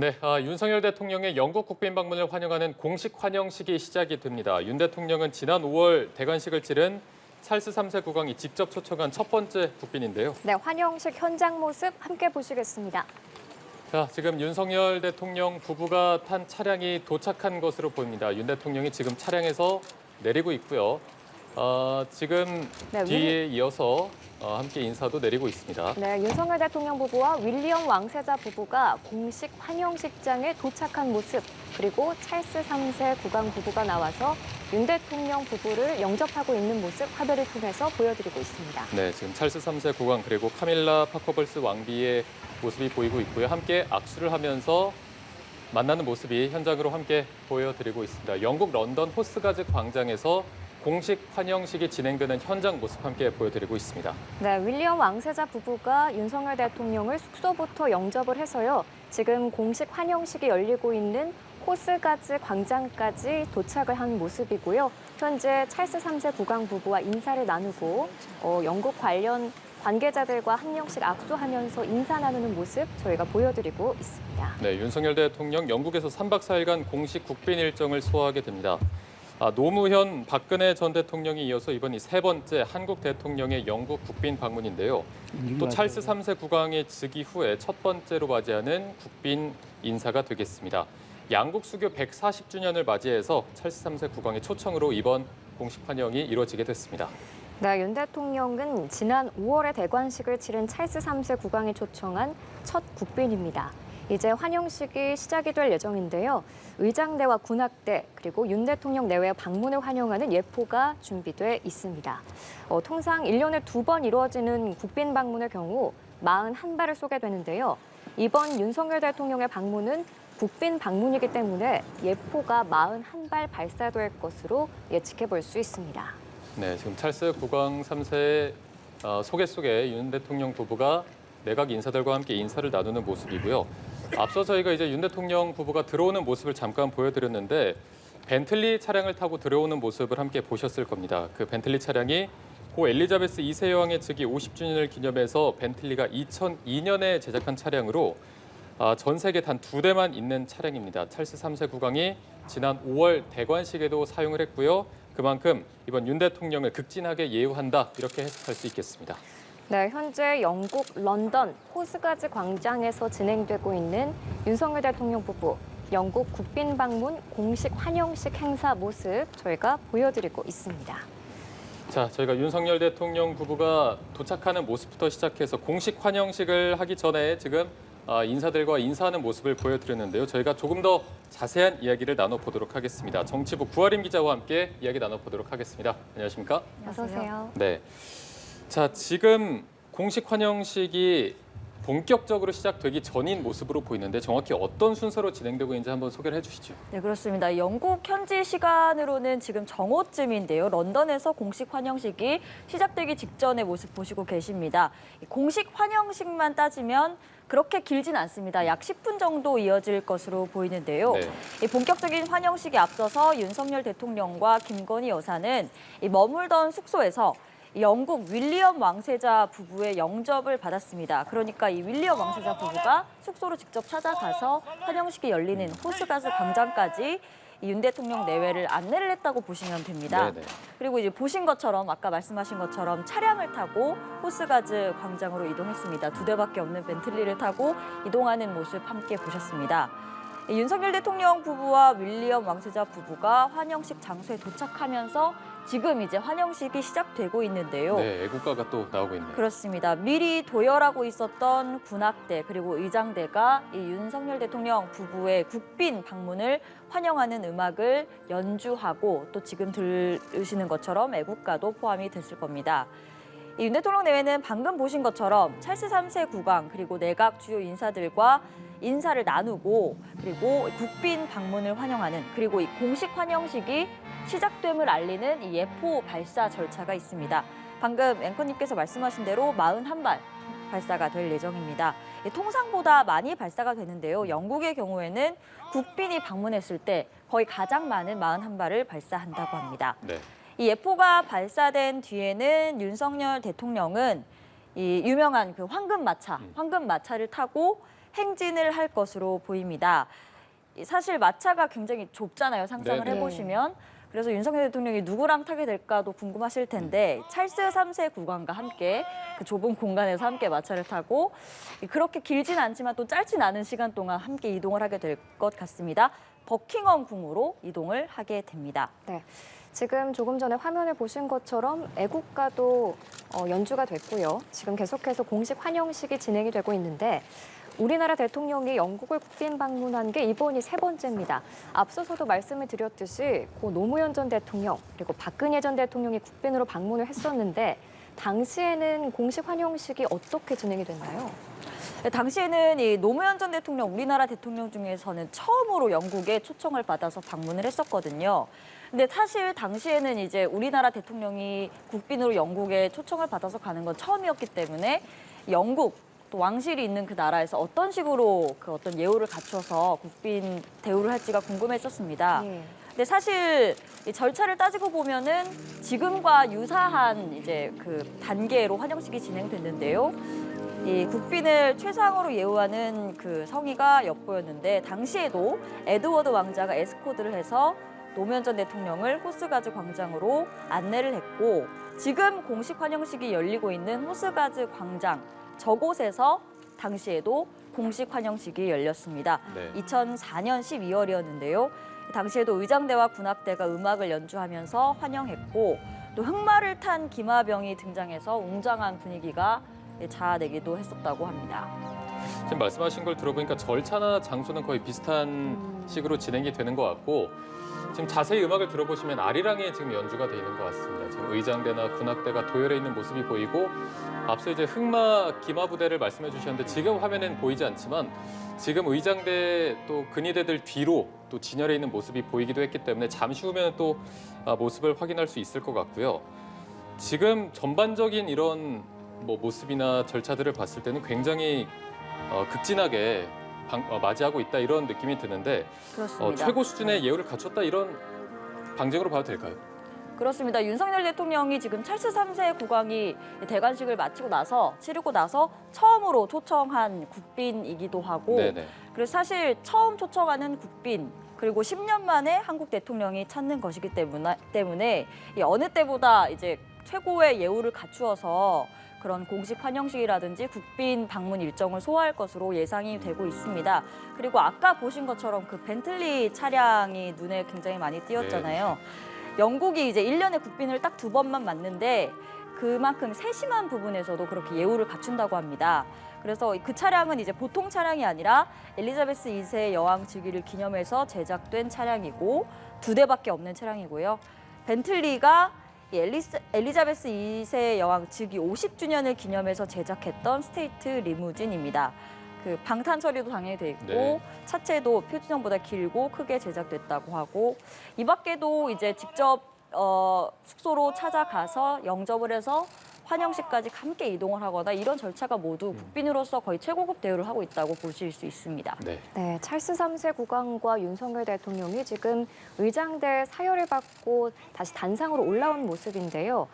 네, 윤석열 대통령의 영국 국빈 방문을 환영하는 공식 환영식이 시작이 됩니다. 윤 대통령은 지난 5월 대관식을 치른 찰스 3세 국왕이 직접 초청한 첫 번째 국빈인데요. 네, 환영식 현장 모습 함께 보시겠습니다. 자, 지금 윤석열 대통령 부부가 탄 차량이 도착한 것으로 보입니다. 윤 대통령이 지금 차량에서 내리고 있고요. 지금 네, 뒤에 이어서 함께 인사도 내리고 있습니다. 네, 윤석열 대통령 부부와 윌리엄 왕세자 부부가 공식 환영식장에 도착한 모습, 그리고 찰스 3세 국왕 부부가 나와서 윤 대통령 부부를 영접하고 있는 모습 화면을 통해서 보여드리고 있습니다. 네, 지금 찰스 3세 국왕 그리고 카밀라 파커벌스 왕비의 모습이 보이고 있고요. 함께 악수를 하면서 만나는 모습이 현장으로 함께 보여드리고 있습니다. 영국 런던 호스가즈 광장에서 공식 환영식이 진행되는 현장 모습 함께 보여드리고 있습니다. 네, 윌리엄 왕세자 부부가 윤석열 대통령을 숙소부터 영접을 해서요. 지금 공식 환영식이 열리고 있는 호스가즈 광장까지 도착을 한 모습이고요. 현재 찰스 3세 국왕 부부와 인사를 나누고 영국 관련 관계자들과 한 명씩 악수하면서 인사 나누는 모습 저희가 보여드리고 있습니다. 네, 윤석열 대통령 영국에서 3박 4일간 공식 국빈 일정을 소화하게 됩니다. 노무현, 박근혜 전 대통령이 이어서 이번이 세 번째 한국 대통령의 영국 국빈 방문인데요. 또 찰스 3세 국왕의 즉위 후에 첫 번째로 맞이하는 국빈 인사가 되겠습니다. 양국 수교 140주년을 맞이해서 찰스 3세 국왕의 초청으로 이번 공식 환영이 이루어지게 됐습니다. 네, 윤 대통령은 지난 5월에 대관식을 치른 찰스 3세 국왕이 초청한 첫 국빈입니다. 이제 환영식이 시작이 될 예정인데요. 의장대와 군악대 그리고 윤 대통령 내외 방문을 환영하는 예포가 준비돼 있습니다. 통상 1년에 2번 이루어지는 국빈 방문의 경우 41발을 쏘게 되는데요. 이번 윤석열 대통령의 방문은 국빈 방문이기 때문에 예포가 41발 발사될 것으로 예측해 볼 수 있습니다. 네, 지금 찰스 국왕 3세의 소개 속에 윤 대통령 부부가 내각 인사들과 함께 인사를 나누는 모습이고요. 앞서 저희가 이제 윤 대통령 부부가 들어오는 모습을 잠깐 보여드렸는데 벤틀리 차량을 타고 들어오는 모습을 함께 보셨을 겁니다. 그 벤틀리 차량이 고 엘리자베스 2세 여왕의 즉위 50주년을 기념해서 벤틀리가 2002년에 제작한 차량으로 전 세계 단 2대만 있는 차량입니다. 찰스 3세 국왕이 지난 5월 대관식에도 사용을 했고요. 그만큼 이번 윤 대통령을 극진하게 예우한다 이렇게 해석할 수 있겠습니다. 네, 현재 영국 런던 호스가즈 광장에서 진행되고 있는 윤석열 대통령 부부 영국 국빈 방문 공식 환영식 행사 모습 저희가 보여드리고 있습니다. 자, 저희가 윤석열 대통령 부부가 도착하는 모습부터 시작해서 공식 환영식을 하기 전에 지금 인사들과 인사하는 모습을 보여드렸는데요. 저희가 조금 더 자세한 이야기를 나눠보도록 하겠습니다. 정치부 구하림 기자와 함께 이야기 나눠보도록 하겠습니다. 안녕하십니까? 어서 오세요. 네. 자, 지금 공식 환영식이 본격적으로 시작되기 전인 모습으로 보이는데 정확히 어떤 순서로 진행되고 있는지 한번 소개를 해주시죠. 네, 그렇습니다. 영국 현지 시간으로는 지금 정오쯤인데요. 런던에서 공식 환영식이 시작되기 직전의 모습 보시고 계십니다. 공식 환영식만 따지면 그렇게 길진 않습니다. 약 10분 정도 이어질 것으로 보이는데요. 네. 본격적인 환영식에 앞서서 윤석열 대통령과 김건희 여사는 머물던 숙소에서 영국 윌리엄 왕세자 부부의 영접을 받았습니다. 그러니까 이 윌리엄 왕세자 부부가 숙소로 직접 찾아가서 환영식이 열리는 호스가즈 광장까지 윤 대통령 내외를 안내를 했다고 보시면 됩니다. 네네. 그리고 이제 보신 것처럼 아까 말씀하신 것처럼 차량을 타고 호스가즈 광장으로 이동했습니다. 2대밖에 없는 벤틀리를 타고 이동하는 모습 함께 보셨습니다. 윤석열 대통령 부부와 윌리엄 왕세자 부부가 환영식 장소에 도착하면서 지금 이제 환영식이 시작되고 있는데요. 네, 애국가가 또 나오고 있네요. 그렇습니다. 미리 도열하고 있었던 군악대 그리고 의장대가 이 윤석열 대통령 부부의 국빈 방문을 환영하는 음악을 연주하고 또 지금 들으시는 것처럼 애국가도 포함이 됐을 겁니다. 이 윤 대통령 내외는 방금 보신 것처럼 찰스 3세 국왕 그리고 내각 주요 인사들과 인사를 나누고 그리고 국빈 방문을 환영하는 그리고 이 공식 환영식이 시작됨을 알리는 이 예포 발사 절차가 있습니다. 방금 앵커님께서 말씀하신 대로 41발 발사가 될 예정입니다. 통상보다 많이 발사가 되는데요. 영국의 경우에는 국빈이 방문했을 때 거의 가장 많은 41발을 발사한다고 합니다. 네. 이 예포가 발사된 뒤에는 윤석열 대통령은 이 유명한 그 황금마차를 타고 행진을 할 것으로 보입니다. 사실 마차가 굉장히 좁잖아요. 상상을 네네. 해보시면. 그래서 윤석열 대통령이 누구랑 타게 될까도 궁금하실 텐데 찰스 3세 구간과 함께 그 좁은 공간에서 함께 마차를 타고 그렇게 길진 않지만 또 짧진 않은 시간 동안 함께 이동을 하게 될 것 같습니다. 버킹엄 궁으로 이동을 하게 됩니다. 네. 지금 조금 전에 화면을 보신 것처럼 애국가도 연주가 됐고요. 지금 계속해서 공식 환영식이 진행이 되고 있는데 우리나라 대통령이 영국을 국빈 방문한 게 이번이 3번째입니다. 앞서서도 말씀을 드렸듯이 고 노무현 전 대통령 그리고 박근혜 전 대통령이 국빈으로 방문을 했었는데 당시에는 공식 환영식이 어떻게 진행이 됐나요? 네, 당시에는 이 노무현 전 대통령, 우리나라 대통령 중에서는 처음으로 영국에 초청을 받아서 방문을 했었거든요. 근데 사실 당시에는 이제 우리나라 대통령이 국빈으로 영국에 초청을 받아서 가는 건 처음이었기 때문에 영국 또 왕실이 있는 그 나라에서 어떤 식으로 그 어떤 예우를 갖춰서 국빈 대우를 할지가 궁금했었습니다. 예. 근데 사실 이 절차를 따지고 보면은 지금과 유사한 이제 그 단계로 환영식이 진행됐는데요. 이 국빈을 최상으로 예우하는 그 성의가 엿보였는데 당시에도 에드워드 왕자가 에스코트를 해서 노무현 전 대통령을 호스가즈 광장으로 안내를 했고 지금 공식 환영식이 열리고 있는 호스가즈 광장 저곳에서 당시에도 공식 환영식이 열렸습니다. 네. 2004년 12월이었는데요. 당시에도 의장대와 군악대가 음악을 연주하면서 환영했고 또 흑마를 탄 기마병이 등장해서 웅장한 분위기가 자아내기도 했었다고 합니다. 지금 말씀하신 걸 들어보니까 절차나 장소는 거의 비슷한 식으로 진행이 되는 것 같고 지금 자세히 음악을 들어보시면 아리랑에 지금 연주가 돼 있는 것 같습니다. 지금 의장대나 군악대가 도열해 있는 모습이 보이고 앞서 이제 흑마 기마 부대를 말씀해 주셨는데 지금 화면엔 보이지 않지만 지금 의장대 또 근위대들 뒤로 또 진열해 있는 모습이 보이기도 했기 때문에 잠시 후면 또 모습을 확인할 수 있을 것 같고요. 지금 전반적인 이런 모습이나 절차들을 봤을 때는 굉장히 극진하게 맞이하고 있다 이런 느낌이 드는데 그렇습니다. 최고 수준의 예우를 갖췄다 이런 방증으로 봐도 될까요? 그렇습니다. 윤석열 대통령이 지금 찰스 3세 국왕이 대관식을 치르고 나서 처음으로 초청한 국빈이기도 하고 네네. 그래서 사실 처음 초청하는 국빈 그리고 10년 만에 한국 대통령이 찾는 것이기 때문에 이 어느 때보다 이제 최고의 예우를 갖추어서 그런 공식 환영식이라든지 국빈 방문 일정을 소화할 것으로 예상이 되고 있습니다. 그리고 아까 보신 것처럼 그 벤틀리 차량이 눈에 굉장히 많이 띄었잖아요. 영국이 이제 1년에 국빈을 딱 2번만 맞는데 그만큼 세심한 부분에서도 그렇게 예우를 갖춘다고 합니다. 그래서 그 차량은 이제 보통 차량이 아니라 엘리자베스 2세 여왕 즉위를 기념해서 제작된 차량이고 2대밖에 없는 차량이고요. 벤틀리가 엘리자베스 2세 여왕 즉위 50주년을 기념해서 제작했던 스테이트 리무진입니다. 그 방탄 처리도 당연히 돼 있고 네. 차체도 표준형보다 길고 크게 제작됐다고 하고 이 밖에도 이제 직접 숙소로 찾아가서 영접을 해서 환영식까지 함께 이동을 하거나 이런 절차가 모두 국빈으로서 거의 최고급 대우를 하고 있다고 보실 수 있습니다. 네. 네, 찰스 3세 국왕과 윤석열 대통령이 지금 의장대 사열을 받고 다시 단상으로 올라온 모습인데요.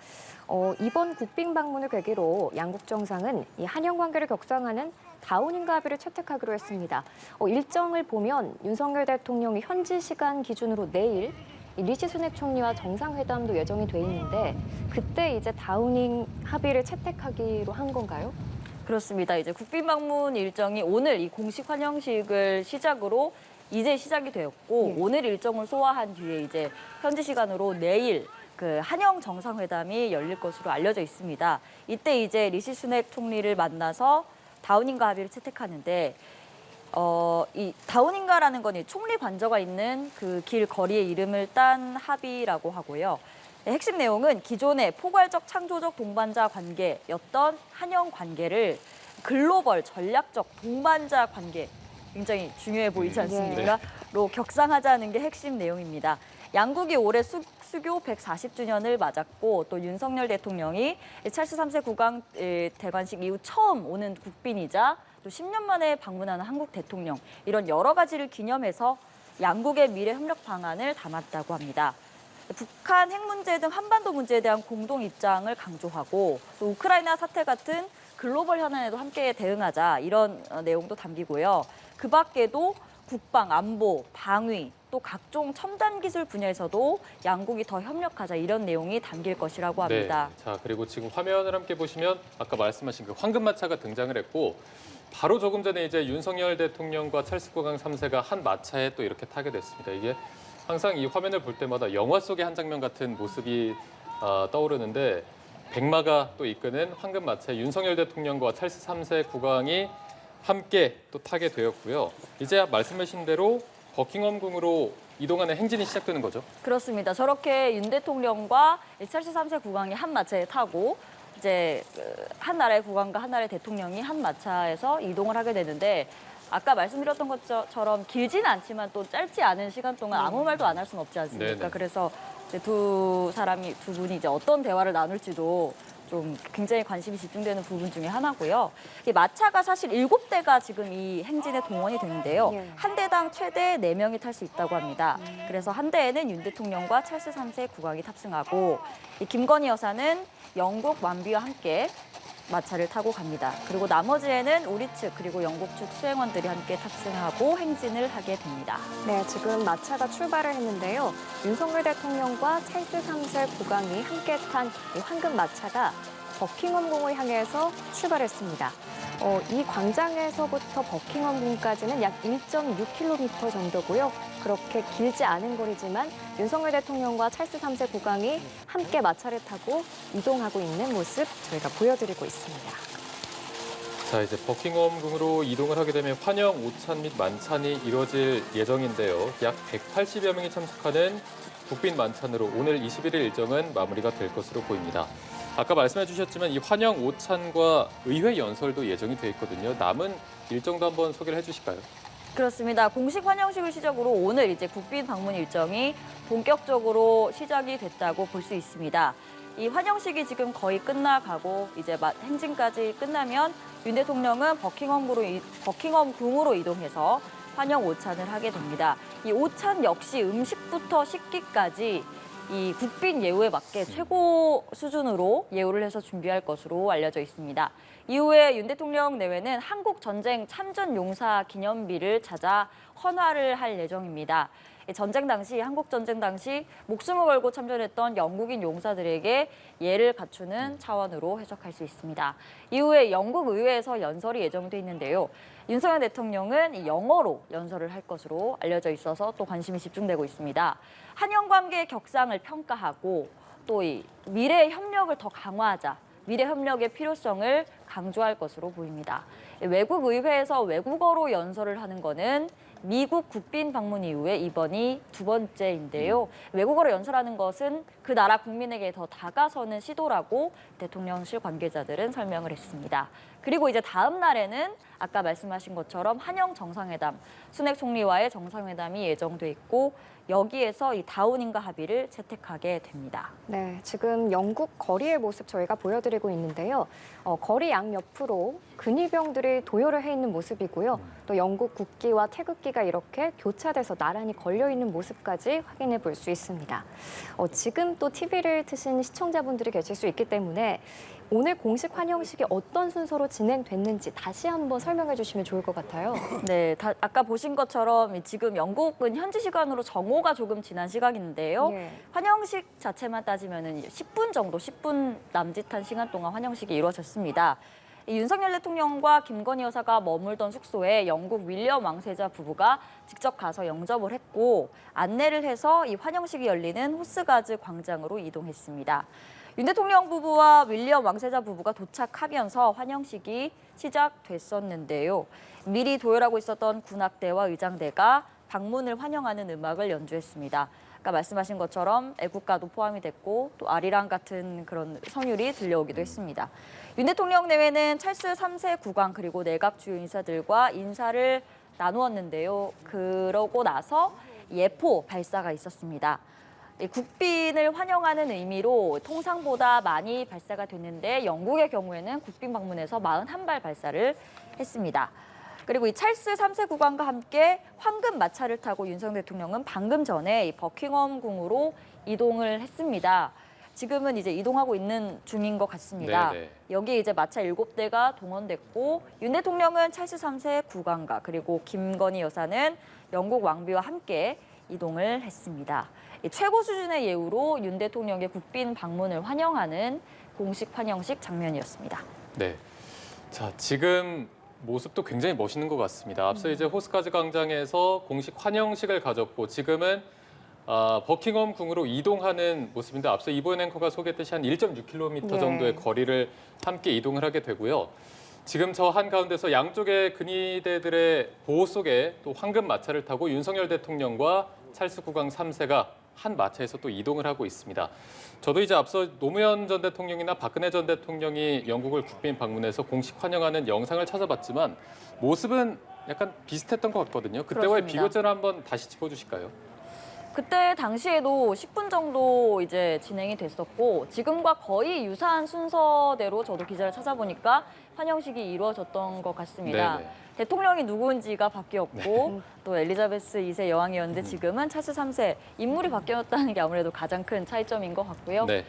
이번 국빈 방문을 계기로 양국 정상은 이 한영 관계를 격상하는 다우닝가 합의를 채택하기로 했습니다. 일정을 보면 윤석열 대통령이 현지 시간 기준으로 내일 리시 수넥 총리와 정상회담도 예정이 돼 있는데 그때 이제 다우닝 합의를 채택하기로 한 건가요? 그렇습니다. 이제 국빈 방문 일정이 오늘 이 공식 환영식을 시작으로 이제 시작이 되었고 오늘 일정을 소화한 뒤에 이제 현지 시간으로 내일 그 한영 정상회담이 열릴 것으로 알려져 있습니다. 이때 이제 리시 수넥 총리를 만나서 다우닝가 합의를 채택하는데 이 다우닝가라는 건 이 총리 관저가 있는 그 길 거리의 이름을 딴 합의라고 하고요. 핵심 내용은 기존의 포괄적 창조적 동반자 관계였던 한영 관계를 글로벌 전략적 동반자 관계 굉장히 중요해 보이지 않습니까? 로 격상하자는 게 핵심 내용입니다. 양국이 올해 수교 140주년을 맞았고 또 윤석열 대통령이 찰스 3세 국왕 대관식 이후 처음 오는 국빈이자 또 10년 만에 방문하는 한국 대통령 이런 여러 가지를 기념해서 양국의 미래 협력 방안을 담았다고 합니다. 북한 핵 문제 등 한반도 문제에 대한 공동 입장을 강조하고 또 우크라이나 사태 같은 글로벌 현안에도 함께 대응하자 이런 내용도 담기고요. 그 밖에도 국방, 안보, 방위, 또 각종 첨단 기술 분야에서도 양국이 더 협력하자 이런 내용이 담길 것이라고 합니다. 네. 자, 그리고 지금 화면을 함께 보시면 아까 말씀하신 그 황금마차가 등장을 했고 바로 조금 전에 이제 윤석열 대통령과 찰스 국왕 3세가 한 마차에 또 이렇게 타게 됐습니다. 이게 항상 이 화면을 볼 때마다 영화 속의 한 장면 같은 모습이 떠오르는데 백마가 또 이끄는 황금마차에 윤석열 대통령과 찰스 3세 국왕이 함께 또 타게 되었고요. 이제 말씀하신 대로 버킹엄궁으로 이동하는 행진이 시작되는 거죠. 그렇습니다. 저렇게 윤 대통령과 찰스 3세 국왕이 한 마차에 타고 이제 한 나라의 국왕과 한 나라의 대통령이 한 마차에서 이동을 하게 되는데 아까 말씀드렸던 것처럼 길지는 않지만 또 짧지 않은 시간 동안 아무 말도 안 할 수는 없지 않습니까? 네네. 그래서 이제 두 분이 이제 어떤 대화를 나눌지도 좀 굉장히 관심이 집중되는 부분 중에 하나고요. 이 마차가 사실 7대가 지금 이 행진에 동원이 되는데요. 예. 한 대당 최대 4명이 탈 수 있다고 합니다. 그래서 한 대에는 윤 대통령과 찰스 3세 국왕이 탑승하고 이 김건희 여사는 영국 왕비와 함께 마차를 타고 갑니다. 그리고 나머지에는 우리 측 그리고 영국 측 수행원들이 함께 탑승하고 행진을 하게 됩니다. 네, 지금 마차가 출발을 했는데요. 윤석열 대통령과 찰스 3세 국왕이 함께 탄 이 황금 마차가 버킹엄궁을 향해서 출발했습니다. 이 광장에서부터 버킹엄궁까지는 약 1.6km 정도고요. 그렇게 길지 않은 거리지만 윤석열 대통령과 찰스 3세 국왕이 함께 마차를 타고 이동하고 있는 모습 저희가 보여드리고 있습니다. 자, 이제 버킹엄궁으로 이동을 하게 되면 환영 오찬 및 만찬이 이루어질 예정인데요. 약 180여 명이 참석하는 국빈 만찬으로 오늘 21일 일정은 마무리가 될 것으로 보입니다. 아까 말씀해 주셨지만 이 환영 오찬과 의회 연설도 예정이 돼 있거든요. 남은 일정도 한번 소개를 해주실까요? 그렇습니다. 공식 환영식을 시작으로 오늘 이제 국빈 방문 일정이 본격적으로 시작이 됐다고 볼 수 있습니다. 이 환영식이 지금 거의 끝나가고 이제 행진까지 끝나면 윤 대통령은 버킹엄궁으로 이동해서 환영 오찬을 하게 됩니다. 이 오찬 역시 음식부터 식기까지 이 국빈 예우에 맞게 최고 수준으로 예우를 해서 준비할 것으로 알려져 있습니다. 이후에 윤 대통령 내외는 한국 전쟁 참전 용사 기념비를 찾아 헌화를 할 예정입니다. 전쟁 당시 한국 전쟁 당시 목숨을 걸고 참전했던 영국인 용사들에게 예를 갖추는 차원으로 해석할 수 있습니다. 이후에 영국 의회에서 연설이 예정돼 있는데요. 윤석열 대통령은 영어로 연설을 할 것으로 알려져 있어서 또 관심이 집중되고 있습니다. 한영 관계 격상을 평가하고 또 이 미래 협력을 더 강화하자, 미래 협력의 필요성을 강조할 것으로 보입니다. 외국 의회에서 외국어로 연설을 하는 거는 미국 국빈 방문 이후에 이번이 2번째인데요. 외국어로 연설하는 것은 그 나라 국민에게 더 다가서는 시도라고 대통령실 관계자들은 설명을 했습니다. 그리고 이제 다음 날에는 아까 말씀하신 것처럼 한영 정상회담, 순핵 총리와의 정상회담이 예정돼 있고 여기에서 이 다우닝가 합의를 채택하게 됩니다. 네, 지금 영국 거리의 모습 저희가 보여드리고 있는데요. 거리 양옆으로 근위병들이 도열을 해 있는 모습이고요. 또 영국 국기와 태극기가 이렇게 교차돼서 나란히 걸려 있는 모습까지 확인해 볼 수 있습니다. 지금 또 TV를 트신 시청자분들이 계실 수 있기 때문에 오늘 공식 환영식이 어떤 순서로 진행됐는지 다시 한번 설명해 주시면 좋을 것 같아요. 네, 아까 보신 것처럼 지금 영국은 현지 시간으로 정오가 조금 지난 시각인데요. 예. 환영식 자체만 따지면 10분 정도, 10분 남짓한 시간 동안 환영식이 이루어졌습니다. 윤석열 대통령과 김건희 여사가 머물던 숙소에 영국 윌리엄 왕세자 부부가 직접 가서 영접을 했고 안내를 해서 이 환영식이 열리는 호스가즈 광장으로 이동했습니다. 윤 대통령 부부와 윌리엄 왕세자 부부가 도착하면서 환영식이 시작됐었는데요. 미리 도열하고 있었던 군악대와 의장대가 방문을 환영하는 음악을 연주했습니다. 아까 말씀하신 것처럼 애국가도 포함이 됐고 또 아리랑 같은 그런 성율이 들려오기도 했습니다. 윤 대통령 내외는 찰스 3세 국왕 그리고 내각 주요 인사들과 인사를 나누었는데요. 그러고 나서 예포 발사가 있었습니다. 국빈을 환영하는 의미로 통상보다 많이 발사가 됐는데 영국의 경우에는 국빈 방문에서 41발 발사를 했습니다. 그리고 이 찰스 3세 국왕과 함께 황금 마차를 타고 윤석열 대통령은 방금 전에 이 버킹엄 궁으로 이동을 했습니다. 지금은 이제 이동하고 있는 중인 것 같습니다. 네네. 여기에 이제 마차 7대가 동원됐고 윤 대통령은 찰스 3세 국왕과 그리고 김건희 여사는 영국 왕비와 함께 이동을 했습니다. 이 최고 수준의 예우로 윤 대통령의 국빈 방문을 환영하는 공식 환영식 장면이었습니다. 네. 자, 지금 모습도 굉장히 멋있는 것 같습니다. 앞서 이제 호스카즈 광장에서 공식 환영식을 가졌고 지금은 버킹엄 궁으로 이동하는 모습인데 앞서 이보연 앵커가 소개했듯이 한 1.6km 네. 정도의 거리를 함께 이동을 하게 되고요. 지금 저 한가운데서 양쪽의 근위대들의 보호 속에 또 황금 마차를 타고 윤석열 대통령과 찰스 국왕 3세가 한 마차에서 또 이동을 하고 있습니다. 저도 이제 앞서 노무현 전 대통령이나 박근혜 전 대통령이 영국을 국빈 방문해서 공식 환영하는 영상을 찾아봤지만 모습은 약간 비슷했던 것 같거든요. 그때와의 그렇습니다. 비교점을 한번 다시 짚어주실까요? 그때 당시에도 10분 정도 이제 진행이 됐었고 지금과 거의 유사한 순서대로 저도 기자를 찾아보니까 환영식이 이루어졌던 것 같습니다. 네네. 대통령이 누구인지가 바뀌었고 또 엘리자베스 2세 여왕이었는데 지금은 찰스 3세 인물이 바뀌었다는 게 아무래도 가장 큰 차이점인 것 같고요. 네.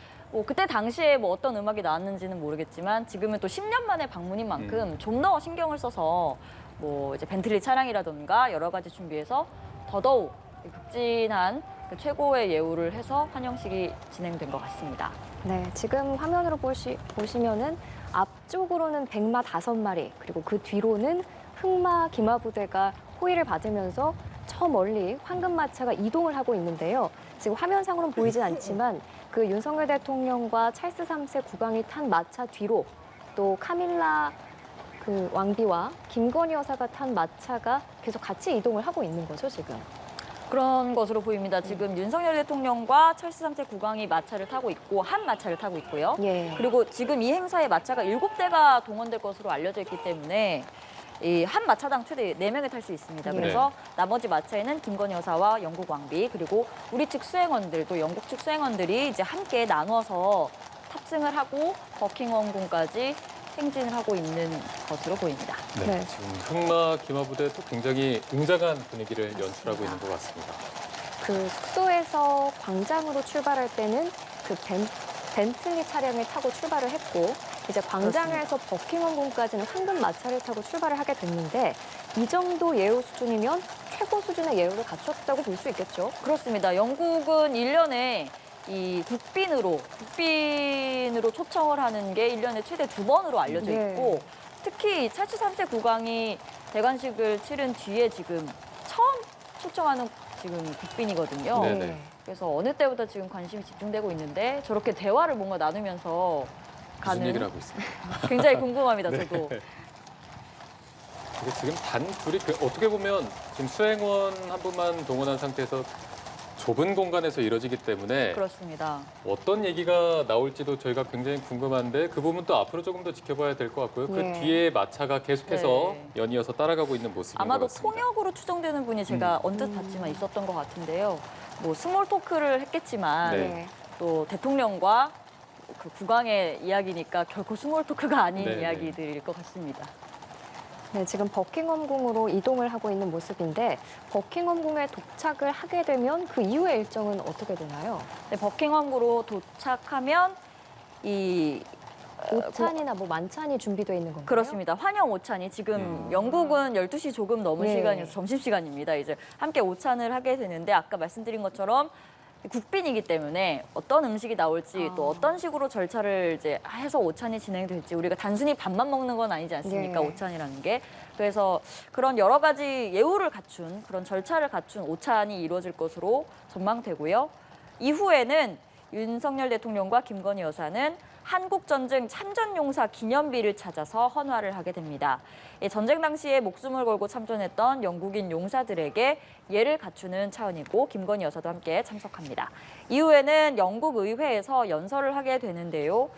그때 당시에 뭐 어떤 음악이 나왔는지는 모르겠지만 지금은 또 10년 만의 방문인 만큼 좀 더 신경을 써서 뭐 이제 벤틀리 차량이라던가 여러 가지 준비해서 더더욱 극진한 그 최고의 예우를 해서 환영식이 진행된 것 같습니다. 네, 지금 화면으로 보시면은 앞쪽으로는 백마 5마리, 그리고 그 뒤로는 흑마 기마 부대가 호위를 받으면서 저 멀리 황금마차가 이동을 하고 있는데요. 지금 화면상으로는 보이진 않지만 그 윤석열 대통령과 찰스 3세 국왕이 탄 마차 뒤로 또 카밀라 그 왕비와 김건희 여사가 탄 마차가 계속 같이 이동을 하고 있는 거죠, 지금. 그런 것으로 보입니다. 지금 윤석열 대통령과 찰스 3세 국왕이 마차를 타고 있고 한 마차를 타고 있고요. 예. 그리고 지금 이 행사에 마차가 7대가 동원될 것으로 알려져 있기 때문에 이 한 마차당 최대 4명이 탈 수 있습니다. 네. 그래서 나머지 마차에는 김건희 여사와 영국 왕비 그리고 우리 측 수행원들 또 영국 측 수행원들이 이제 함께 나누어서 탑승을 하고 버킹엄 궁까지 행진을 하고 있는 것으로 보입니다. 네. 네. 지금 흑마 기마 부대도 굉장히 웅장한 분위기를 연출하고 있는 것 같습니다. 그 숙소에서 광장으로 출발할 때는 그 벤틀리 차량을 타고 출발을 했고 이제 광장에서 버킹엄 궁까지는 황금 마차를 타고 출발을 하게 됐는데 이 정도 예우 수준이면 최고 수준의 예우를 갖췄다고 볼 수 있겠죠. 그렇습니다. 영국은 1년에 이 국빈으로 초청을 하는 게 1년에 최대 2번으로 알려져 네. 있고 특히 찰스 3세 국왕이 대관식을 치른 뒤에 지금 처음 초청하는 지금 국빈이거든요. 네네. 그래서 어느 때보다 지금 관심이 집중되고 있는데 저렇게 대화를 뭔가 나누면서 무슨 얘기를 가는 하고 있습니다. 굉장히 궁금합니다. 네. 저도. 근데 지금 둘이 어떻게 보면 지금 수행원 한 분만 동원한 상태에서 좁은 공간에서 이뤄지기 때문에 그렇습니다. 어떤 얘기가 나올지도 저희가 굉장히 궁금한데 그 부분 또 앞으로 조금 더 지켜봐야 될 것 같고요. 그 네. 뒤에 마차가 계속해서 네. 연이어서 따라가고 있는 모습인 것 아마도 같습니다. 통역으로 추정되는 분이 제가 언뜻 봤지만 있었던 것 같은데요. 뭐 스몰 토크를 했겠지만 네. 또 대통령과 그 국왕의 이야기니까 결코 스몰 토크가 아닌 네네. 이야기들일 것 같습니다. 네, 지금 버킹엄 궁으로 이동을 하고 있는 모습인데 버킹엄 궁에 도착을 하게 되면 그 이후의 일정은 어떻게 되나요? 네, 버킹엄으로 도착하면 이 오찬이나 뭐 만찬이 준비되어 있는 건가요? 그렇습니다. 환영 오찬이 지금 영국은 12시 조금 넘은 네. 시간이어서 점심시간입니다. 이제 함께 오찬을 하게 되는데 아까 말씀드린 것처럼 국빈이기 때문에 어떤 음식이 나올지 또 어떤 식으로 절차를 이제 해서 오찬이 진행될지 우리가 단순히 밥만 먹는 건 아니지 않습니까? 네. 오찬이라는 게. 그래서 그런 여러 가지 예우를 갖춘 그런 절차를 갖춘 오찬이 이루어질 것으로 전망되고요. 이후에는 윤석열 대통령과 김건희 여사는 한국전쟁 참전용사 기념비를 찾아서 헌화를 하게 됩니다. 전쟁 당시에 목숨을 걸고 참전했던 영국인 용사들에게 예를 갖추는 차원이고 김건희 여사도 함께 참석합니다. 이후에는 영국 의회에서 연설을 하게 되는데요.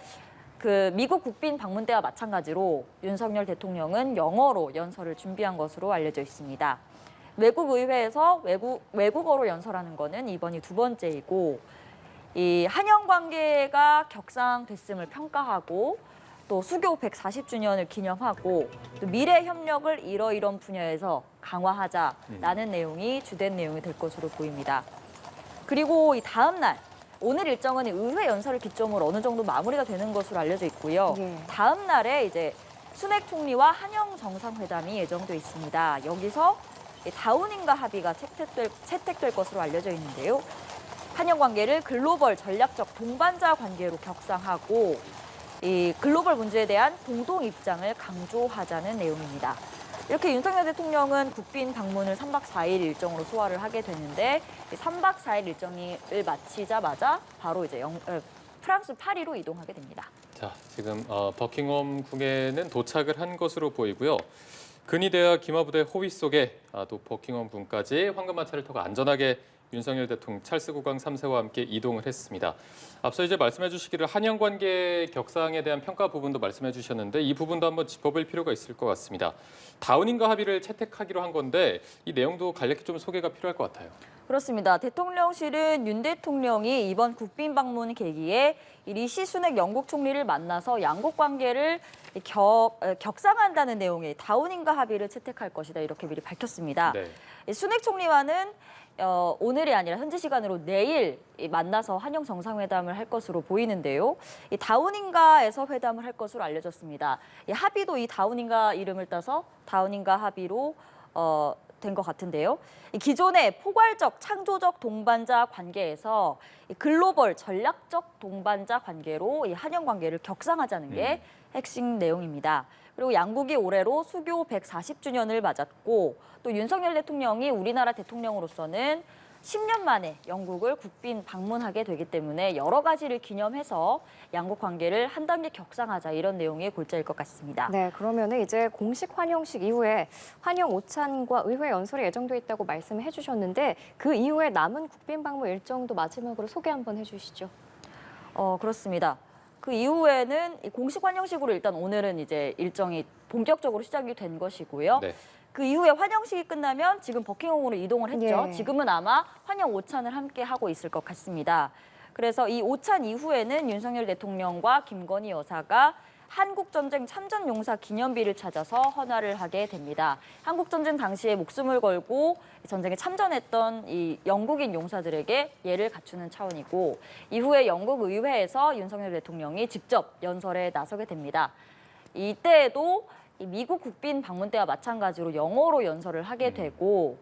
그 미국 국빈 방문 때와 마찬가지로 윤석열 대통령은 영어로 연설을 준비한 것으로 알려져 있습니다. 외국 의회에서 외국어로 연설하는 거는 이번이 2번째이고 이 한영 관계가 격상됐음을 평가하고 또 수교 140주년을 기념하고 또 미래 협력을 이러이런 분야에서 강화하자라는 내용이 주된 내용이 될 것으로 보입니다. 그리고 이 다음 날 오늘 일정은 의회 연설을 기점으로 어느 정도 마무리가 되는 것으로 알려져 있고요. 예. 다음 날에 이제 순핵 총리와 한영 정상회담이 예정돼 있습니다. 여기서 다우닝가 합의가 채택될 것으로 알려져 있는데요. 한영 관계를 글로벌 전략적 동반자 관계로 격상하고 이 글로벌 문제에 대한 공동 입장을 강조하자는 내용입니다. 이렇게 윤석열 대통령은 국빈 방문을 3박 4일 일정으로 소화를 하게 됐는데 3박 4일 일정을 마치자마자 바로 이제 프랑스 파리로 이동하게 됩니다. 자, 지금 버킹엄 궁에는 도착을 한 것으로 보이고요. 근위대와 기마부대 호위 속에 또 버킹엄 궁까지 황금마차를 타고 안전하게 윤석열 대통령 찰스 국왕 3세와 함께 이동을 했습니다. 앞서 이제 말씀해 주시기를 한영 관계 격상에 대한 평가 부분도 말씀해 주셨는데 이 부분도 한번 짚어볼 필요가 있을 것 같습니다. 다우닝가 합의를 채택하기로 한 건데 이 내용도 간략히 좀 소개가 필요할 것 같아요. 그렇습니다. 대통령실은 윤 대통령이 이번 국빈 방문 계기에 리시 수넥 영국 총리를 만나서 양국 관계를 격상한다는 내용의 다우닝가 합의를 채택할 것이다 이렇게 미리 밝혔습니다. 네. 수넥 총리와는 오늘이 아니라 현지 시간으로 내일 만나서 한영 정상회담을 할 것으로 보이는데요. 이 다우닝가에서 회담을 할 것으로 알려졌습니다. 이 합의도 이 다우닝가 이름을 따서 다우닝가 합의로 된 것 같은데요. 이 기존의 포괄적 창조적 동반자 관계에서 이 글로벌 전략적 동반자 관계로 이 한영 관계를 격상하자는 게 핵심 내용입니다. 그리고 양국이 올해로 수교 140주년을 맞았고 또 윤석열 대통령이 우리나라 대통령으로서는 10년 만에 영국을 국빈 방문하게 되기 때문에 여러 가지를 기념해서 양국 관계를 한 단계 격상하자 이런 내용이 골자일 것 같습니다. 네, 그러면 이제 공식 환영식 이후에 환영 오찬과 의회 연설이 예정돼 있다고 말씀해 주셨는데 그 이후에 남은 국빈 방문 일정도 마지막으로 소개 한번 해주시죠. 그렇습니다. 그 이후에는 공식 환영식으로 일단 오늘은 이제 일정이 본격적으로 시작이 된 것이고요. 네. 그 이후에 환영식이 끝나면 지금 버킹엄으로 이동을 했죠. 예. 지금은 아마 환영 오찬을 함께 하고 있을 것 같습니다. 그래서 이 오찬 이후에는 윤석열 대통령과 김건희 여사가 한국전쟁 참전용사 기념비를 찾아서 헌화를 하게 됩니다. 한국전쟁 당시에 목숨을 걸고 전쟁에 참전했던 이 영국인 용사들에게 예를 갖추는 차원이고 이후에 영국 의회에서 윤석열 대통령이 직접 연설에 나서게 됩니다. 이때에도 이 미국 국빈 방문 때와 마찬가지로 영어로 연설을 하게 되고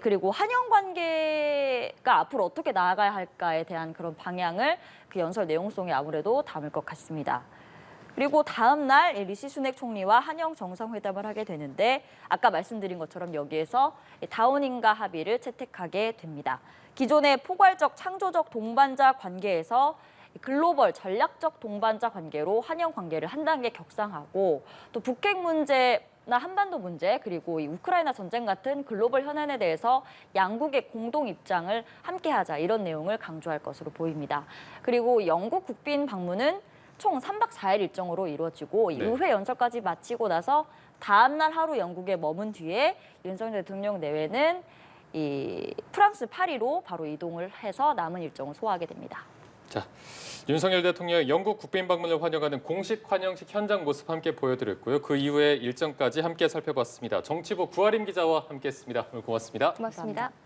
그리고 한영 관계가 앞으로 어떻게 나아가야 할까에 대한 그런 방향을 그 연설 내용송에 아무래도 담을 것 같습니다. 그리고 다음 날 리시 수넥 총리와 한영 정상회담을 하게 되는데 아까 말씀드린 것처럼 여기에서 다우닝가 합의를 채택하게 됩니다. 기존의 포괄적 창조적 동반자 관계에서 글로벌 전략적 동반자 관계로 한영 관계를 한 단계 격상하고 또 북핵 문제나 한반도 문제 그리고 이 우크라이나 전쟁 같은 글로벌 현안에 대해서 양국의 공동 입장을 함께하자 이런 내용을 강조할 것으로 보입니다. 그리고 영국 국빈 방문은 총 3박 4일 일정으로 이루어지고 이 의회 연설까지 마치고 나서 다음 날 하루 영국에 머문 뒤에 윤석열 대통령 내외는 이 프랑스 파리로 바로 이동을 해서 남은 일정을 소화하게 됩니다. 자, 윤석열 대통령의 영국 국빈 방문을 환영하는 공식 환영식 현장 모습 함께 보여드렸고요. 그 이후에 일정까지 함께 살펴봤습니다. 정치부 구아림 기자와 함께했습니다. 오늘 고맙습니다. 고맙습니다. 감사합니다.